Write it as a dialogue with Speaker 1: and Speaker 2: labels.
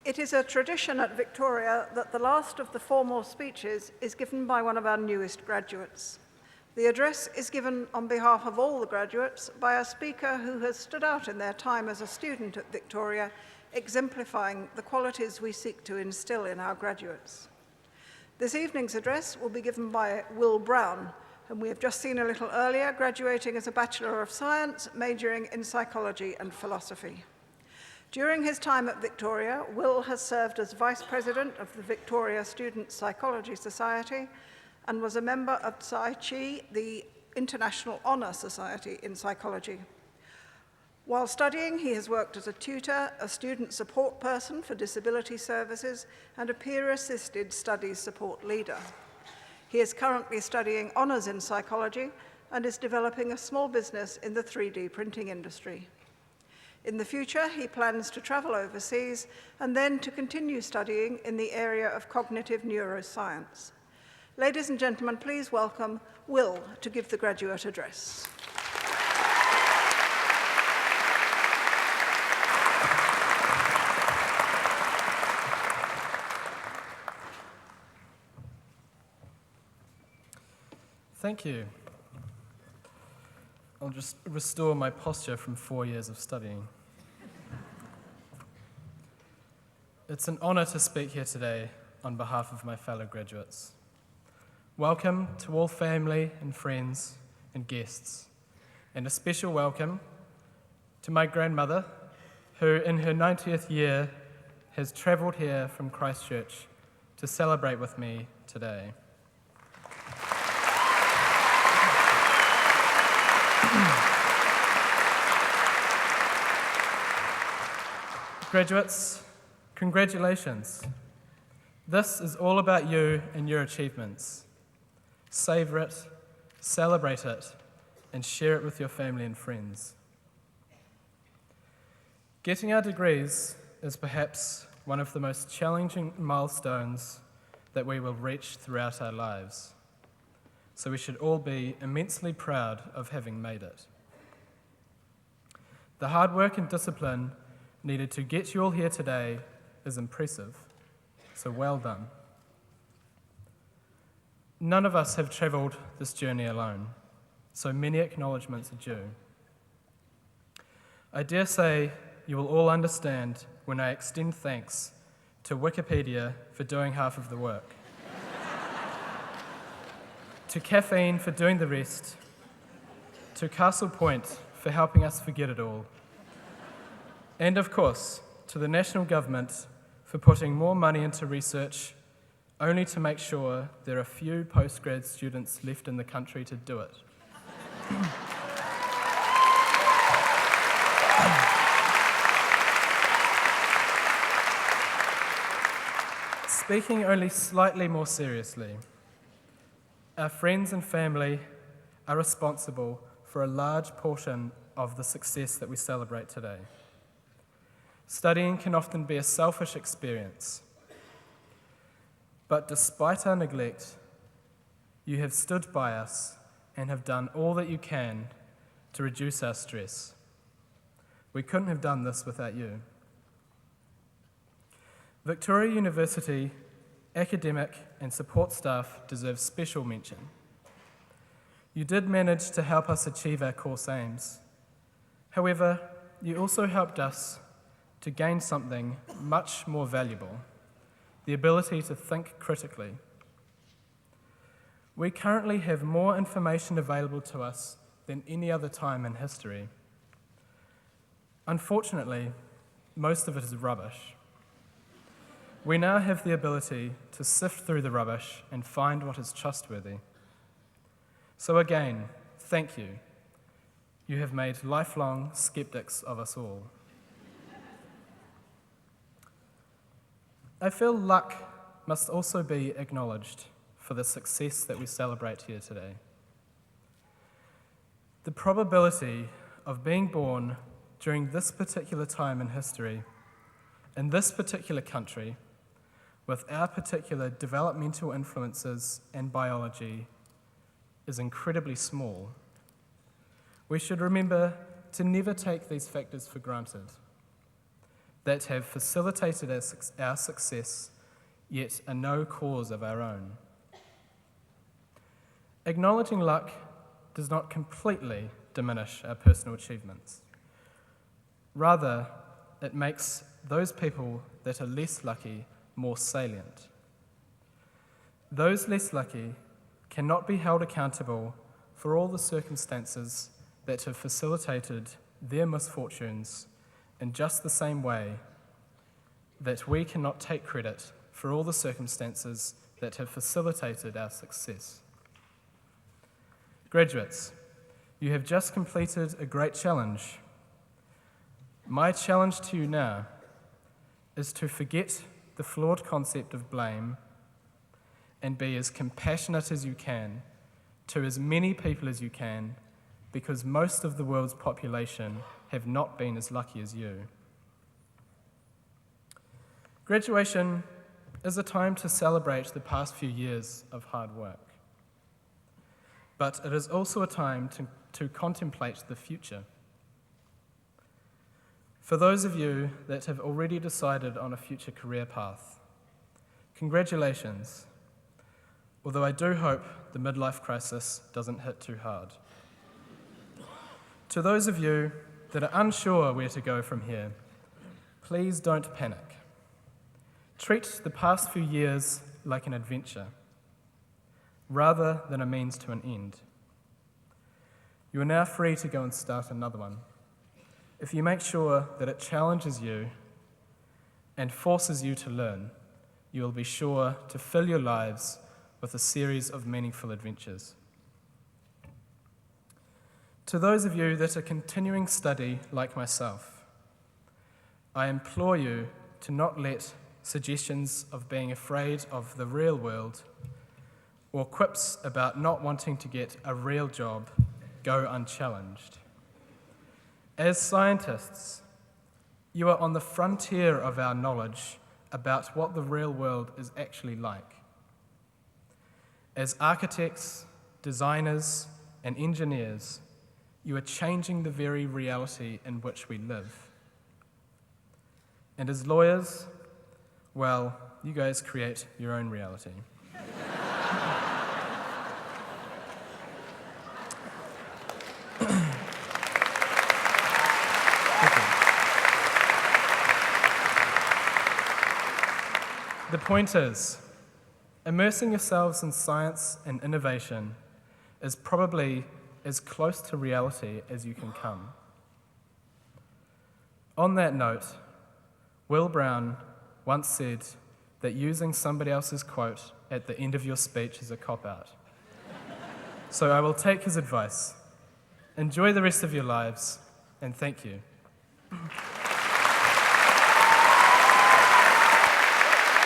Speaker 1: It is a tradition at Victoria that the last of the formal speeches is given by one of our newest graduates. The address is given on behalf of all the graduates by a speaker who has stood out in their time as a student at Victoria, exemplifying the qualities we seek to instill in our graduates. This evening's address will be given by Will Brown, whom we have just seen a little earlier, graduating as a Bachelor of Science, majoring in psychology and philosophy. During his time at Victoria, Will has served as Vice President of the Victoria Student Psychology Society and was a member of Psi Chi, the International Honour Society in Psychology. While studying, he has worked as a tutor, a student support person for disability services, and a peer-assisted studies support leader. He is currently studying honours in psychology and is developing a small business in the 3D printing industry. In the future, he plans to travel overseas and then to continue studying in the area of cognitive neuroscience. Ladies and gentlemen, please welcome Will to give the graduate address.
Speaker 2: Thank you. I'll just restore my posture from 4 years of studying. It's an honour to speak here today on behalf of my fellow graduates. Welcome to all family and friends and guests, and a special welcome to my grandmother, who in her 90th year has travelled here from Christchurch to celebrate with me today. Graduates, congratulations. This is all about you and your achievements. Savour it, celebrate it, and share it with your family and friends. Getting our degrees is perhaps one of the most challenging milestones that we will reach throughout our lives. So we should all be immensely proud of having made it. The hard work and discipline needed to get you all here today is impressive, so well done. None of us have travelled this journey alone, so many acknowledgements are due. I dare say you will all understand when I extend thanks to Wikipedia for doing half of the work, to Caffeine for doing the rest, to Castle Point for helping us forget it all, and of course, to the national government for putting more money into research, only to make sure there are few postgrad students left in the country to do it. Speaking only slightly more seriously, our friends and family are responsible for a large portion of the success that we celebrate today. Studying can often be a selfish experience, but despite our neglect, you have stood by us and have done all that you can to reduce our stress. We couldn't have done this without you. Victoria University academic and support staff deserve special mention. You did manage to help us achieve our course aims. However, you also helped us to gain something much more valuable, the ability to think critically. We currently have more information available to us than any other time in history. Unfortunately, most of it is rubbish. We now have the ability to sift through the rubbish and find what is trustworthy. So again, thank you. You have made lifelong skeptics of us all. I feel luck must also be acknowledged for the success that we celebrate here today. The probability of being born during this particular time in history, in this particular country, with our particular developmental influences and biology, is incredibly small. We should remember to never take these factors for granted. that have facilitated our success, yet are no cause of our own. Acknowledging luck does not completely diminish our personal achievements. Rather, it makes those people that are less lucky more salient. Those less lucky cannot be held accountable for all the circumstances that have facilitated their misfortunes in just the same way that we cannot take credit for all the circumstances that have facilitated our success. Graduates, you have just completed a great challenge. My challenge to you now is to forget the flawed concept of blame and be as compassionate as you can to as many people as you can, because most of the world's population have not been as lucky as you. Graduation is a time to celebrate the past few years of hard work, but it is also a time to contemplate the future. For those of you that have already decided on a future career path, congratulations, although I do hope the midlife crisis doesn't hit too hard. To those of you that are unsure where to go from here, please don't panic. Treat the past few years like an adventure, rather than a means to an end. You are now free to go and start another one, if you make sure that it challenges you and forces you to learn. You will be sure to fill your lives with a series of meaningful adventures. To those of you that are continuing study like myself, I implore you to not let suggestions of being afraid of the real world or quips about not wanting to get a real job go unchallenged. As scientists, you are on the frontier of our knowledge about what the real world is actually like. As architects, designers, and engineers, you are changing the very reality in which we live. And as lawyers, well, you guys create your own reality. The point is, immersing yourselves in science and innovation is probably as close to reality as you can come. On that note, Will Brown once said that using somebody else's quote at the end of your speech is a cop-out. So I will take his advice. Enjoy the rest of your lives, and thank you.